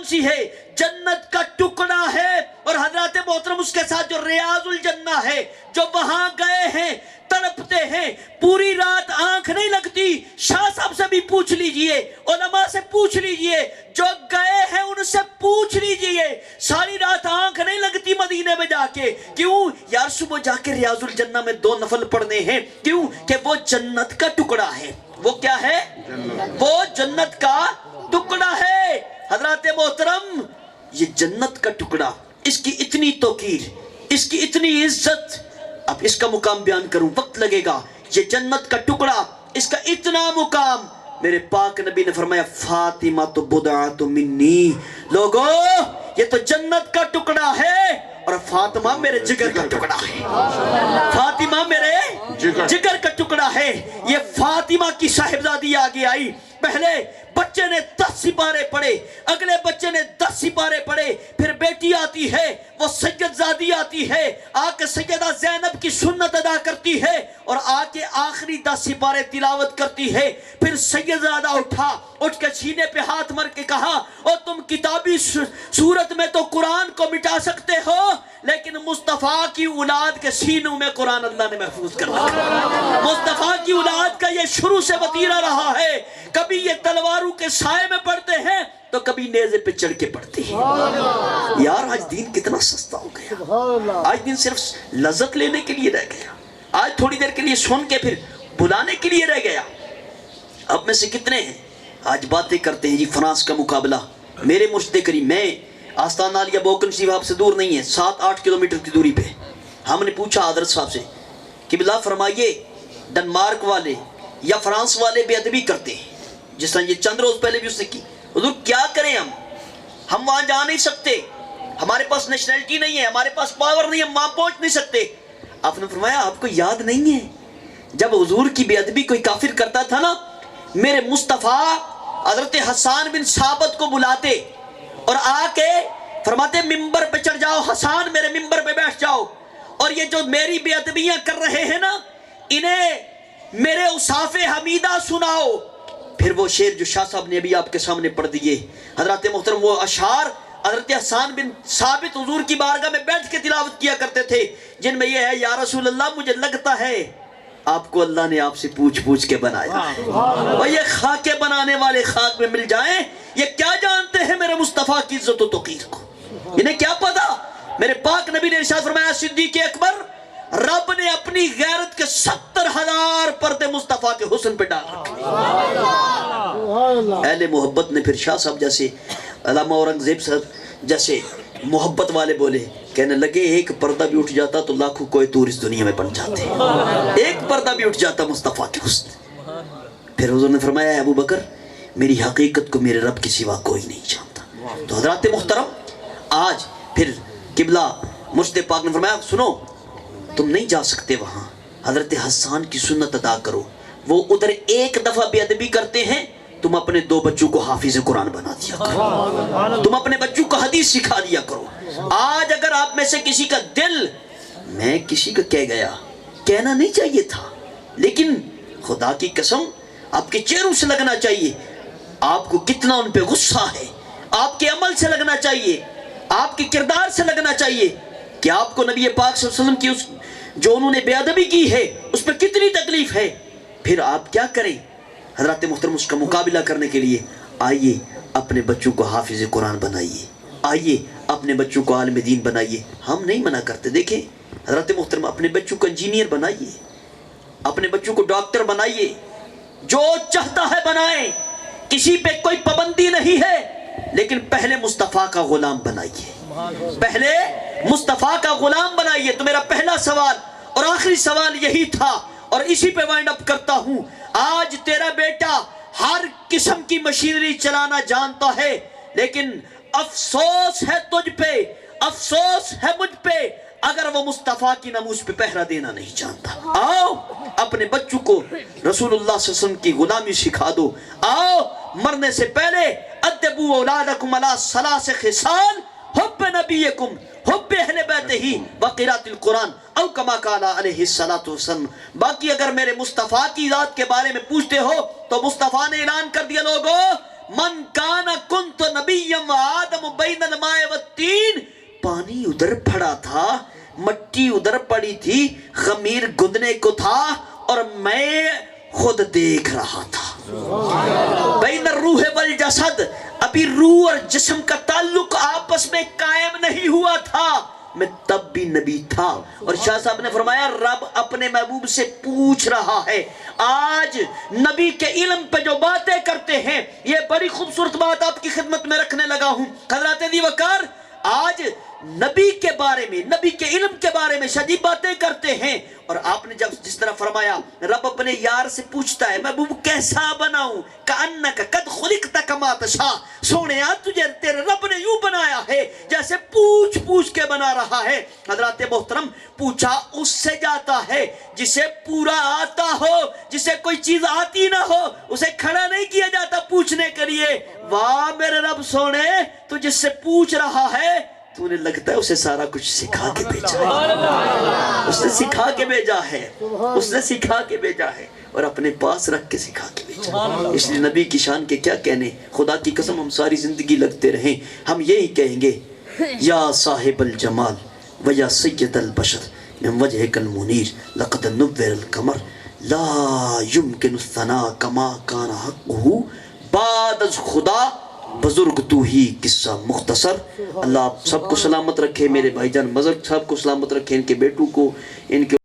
سی ہے؟ جنت کا ٹکڑا ہے، اور حضرات محترم اس کے ساتھ جو ریاض الجنہ ہے، جو وہاں گئے ہیں تڑپتے ہیں، پوری رات آنکھ نہیں لگتی۔ شاہ صاحب سے بھی پوچھ لیجئے، علماء سے پوچھ لیجئے، جو گئے ہیں ان سے پوچھ لیجئے، ساری رات آنکھ نہیں لگتی مدینے میں جا کے۔ کیوں؟ یار صبح جا کے ریاض الجنہ میں 2 نفل پڑھنے ہیں۔ کیوں؟ کہ وہ جنت کا ٹکڑا ہے۔ وہ کیا ہے؟ وہ جنت کا ٹکڑا ہے۔ حضرات محترم، یہ جنت کا ٹکڑا، اس کی اتنی توقیر، اس کی اتنی عزت، اب اس کا مقام بیان کروں وقت لگے گا۔ یہ جنت کا ٹکڑا، اس کا اتنا مقام، میرے پاک نبی نے فرمایا فاطمہ تو بضعۃ منی، لوگو یہ تو جنت کا ٹکڑا ہے اور فاطمہ میرے جگر کا ٹکڑا ہے۔ فاطمہ میرے جگر کا ٹکڑا ہے۔ یہ فاطمہ کی صاحبزادی آگے آئی، پہلے بچے نے 10 سپارے پڑھے، اگلے بچے نے 10 سپارے پڑھے، پھر بیٹی آتی ہے، وہ سید زادی آتی ہے، آ کے سیدہ زینب کی سنت ادا کرتی ہے اور آ کے آخری 10 سپارے تلاوت کرتی ہے۔ پھر سید زادہ اٹھ کے سینے پہ ہاتھ مر کے کہا، او تم کتابی صورت میں تو قرآن کو مٹا سکتے ہو، لیکن مصطفیٰ کی اولاد کے سینوں میں قرآن اللہ نے محفوظ کر رکھا۔ مصطفیٰ کی اولاد کا یہ شروع سے وتیرہ رہا ہے، کبھی یہ تلواروں کے سائے میں پڑھتے ہیں تو کبھی نیزے پہ چڑھ کے پڑھتے ہیں۔ یار آج دین کتنا سستا ہو گیا، آج دین صرف لذت لینے کے لیے رہ گیا، آج تھوڑی دیر کے لیے سن کے پھر بلانے کے لیے رہ گیا۔ اب میں سے کتنے ہیں آج باتیں کرتے ہیں جی فرانس کا مقابلہ، میرے مرشد کریم، میں آستانہ عالیہ بوکن شریف آپ سے دور نہیں ہے، 7-8 کلومیٹر کی دوری پہ۔ ہم نے پوچھا حضرت صاحب سے کہ بلا فرمائیے ڈنمارک والے یا فرانس والے بے ادبی کرتے ہیں، جس طرح یہ چند روز پہلے بھی اس نے کی، حضور کیا کریں ہم وہاں جا نہیں سکتے، ہمارے پاس نیشنلٹی نہیں ہے، ہمارے پاس پاور نہیں ہے، ہم وہاں پہنچ نہیں سکتے۔ آپ نے فرمایا آپ کو یاد نہیں ہے جب حضور کی بے ادبی کوئی کافر کرتا تھا نا، میرے مصطفیٰ حضرت حسان بن ثابت کو بلاتے اور آ کے فرماتے ممبر پہ چڑھ جاؤ حسان، میرے ممبر پہ بیٹھ جاؤ، اور یہ جو میری بے ادبیاں کر رہے ہیں نا انہیں میرے اوصاف حمیدہ سناؤ۔ پھر وہ شعر جو شاہ صاحب نے ابھی آپ کے سامنے پڑھ دیے، حضرات محترم وہ اشعار حضرت حسان بن ثابت حضور کی بارگاہ میں بیٹھ کے تلاوت کیا کرتے تھے، جن میں یہ ہے یا رسول اللہ مجھے لگتا ہے آپ کو اللہ نے آپ سے پوچھ کے بنایا ہے، اور یہ خاکے بنانے والے خاک میں مل جائیں، یہ کیا جانتے ہیں میرے مصطفیٰ کی عزت و توقیر کو، انہیں کیا پتا۔ میرے پاک نبی نے ارشاد فرمایا صدیق اکبر رب نے اپنی غیرت کے 70,000 پردے مصطفیٰ کے حسن پہ ڈال رکھے۔ اہل محبت نے پھر شاہ صاحب جیسے، علامہ اورنگزیب صاحب جیسے محبت والے بولے، کہنے لگے ایک پردہ بھی اٹھ جاتا تو لاکھوں کوئی تور اس دنیا میں بن جاتے، ایک پردہ بھی اٹھ جاتا مصطفیٰ کے حسن۔ پھر حضور نے فرمایا ہے ابو بکر میری حقیقت کو میرے رب کے سوا کوئی نہیں جانتا۔ تو حضرات محترم آج پھر قبلہ مرشد پاک نے فرمایا سنو تم نہیں جا سکتے وہاں، حضرت حسان کی سنت ادا کرو، وہ ادھر ایک دفعہ بے ادبی کرتے ہیں، تم اپنے 2 بچوں کو حافظ قرآن بنا دیا کرو، تم اپنے بچوں کو حدیث سکھا دیا کرو۔ آج اگر آپ میں سے کسی کا دل، میں کسی کا کہہ گیا، کہنا نہیں چاہیے تھا، لیکن خدا کی قسم آپ کے چہروں سے لگنا چاہیے، آپ کو کتنا ان پہ غصہ ہے، آپ کے عمل سے لگنا چاہیے، آپ کے کردار سے لگنا چاہیے کہ آپ کو نبی پاک صلی اللہ علیہ وسلم کی اس جو انہوں نے بے ادبی کی ہے اس پہ کتنی تکلیف ہے۔ پھر آپ کیا کریں حضرات محترم، اس کا مقابلہ کرنے کے لیے آئیے اپنے بچوں کو حافظ قرآن بنائیے، آئیے اپنے بچوں کو عالم دین بنائیے، ہم نہیں منع کرتے۔ دیکھیں حضرات محترم اپنے بچوں کو انجینئر بنائیے، اپنے بچوں کو ڈاکٹر بنائیے، جو چاہتا ہے بنائیں، کسی پہ کوئی پابندی نہیں ہے، لیکن پہلے مصطفیٰ کا غلام بنائیے، پہلے مصطفیٰ کا غلام بنائیے۔ تو میرا پہلا سوال اور آخری سوال یہی تھا اور اسی پہ وائنڈ اپ کرتا ہوں۔ آج تیرا بیٹا ہر قسم کی مشینری چلانا جانتا ہے، لیکن افسوس ہے تجھ پہ، افسوس ہے مجھ پہ اگر وہ مصطفیٰ کی ناموس پہ پہرا دینا نہیں جانتا۔ آؤ اپنے بچوں کو رسول اللہ صلی اللہ علیہ وسلم کی غلامی سکھا دو، آؤ مرنے سے پہلے ادبوا اولادکم علی ثلاث خصال حب نبیکم حب اہل بیتہ وقراءۃ القرآن او کما قال علیہ الصلوۃ والسلام۔ باقی اگر میرے مصطفیٰ کی ذات کے بارے میں پوچھتے ہو تو مصطفیٰ نے اعلان کر دیا لوگو من کانا کنت نبیم و آدم بین الماء والتین. پانی ادھر پڑا تھا، مٹی ادھر پڑی تھی، خمیر گندنے کو تھا اور میں خود دیکھ رہا تھا. بین الروح والجسد، ابھی روح اور جسم کا تعلق آپس میں قائم نہیں ہوا تھا، میں تب بھی نبی تھا. اور شاہ صاحب نے فرمایا رب اپنے محبوب سے پوچھ رہا ہے. آج نبی کے علم پہ جو باتیں کرتے ہیں، یہ بڑی خوبصورت بات آپ کی خدمت میں رکھنے لگا ہوں. حضرات دی وقار آج نبی کے بارے میں، نبی کے علم کے بارے میں شدید باتیں کرتے ہیں. اور آپ نے جب جس طرح فرمایا رب اپنے یار سے پوچھتا ہے محبوب کیسا بناؤں، کأنک قد خلقت کما تشاء، سونیا تجھے تیرے رب نے یوں بنایا ہے جیسے پوچھ پوچھ کے بنا رہا ہے. حضرات محترم پوچھا اس سے جاتا ہے جسے پورا آتا ہو، جسے کوئی چیز آتی نہ ہو اسے کھڑا نہیں کیا جاتا پوچھنے کے لیے. واہ میرے رب سونے، تو جس سے پوچھ رہا ہے تو نے لگتا ہے اسے سارا کچھ سکھا کے بھیجا ہے، اس نے سکھا کے بھیجا ہے، اس نے سکھا کے بھیجا ہے اور اپنے پاس رکھ کے سکھا کے بھیجا. اس لیے نبی کی شان کے کیا کہنے، خدا کی قسم ہم ساری زندگی لگتے رہیں ہم یہی کہیں گے یا صاحب الجمال و یا سید البشر من وجهك المنیر لقد نور القمر لا يمكن الثناء كما كان حقه. بعد از خدا بزرگ تو ہی قصہ مختصر. اللہ آپ سب کو سلامت رکھے، میرے بھائی جان مظہر صاحب کو سلامت رکھے، ان کے بیٹوں کو، ان کے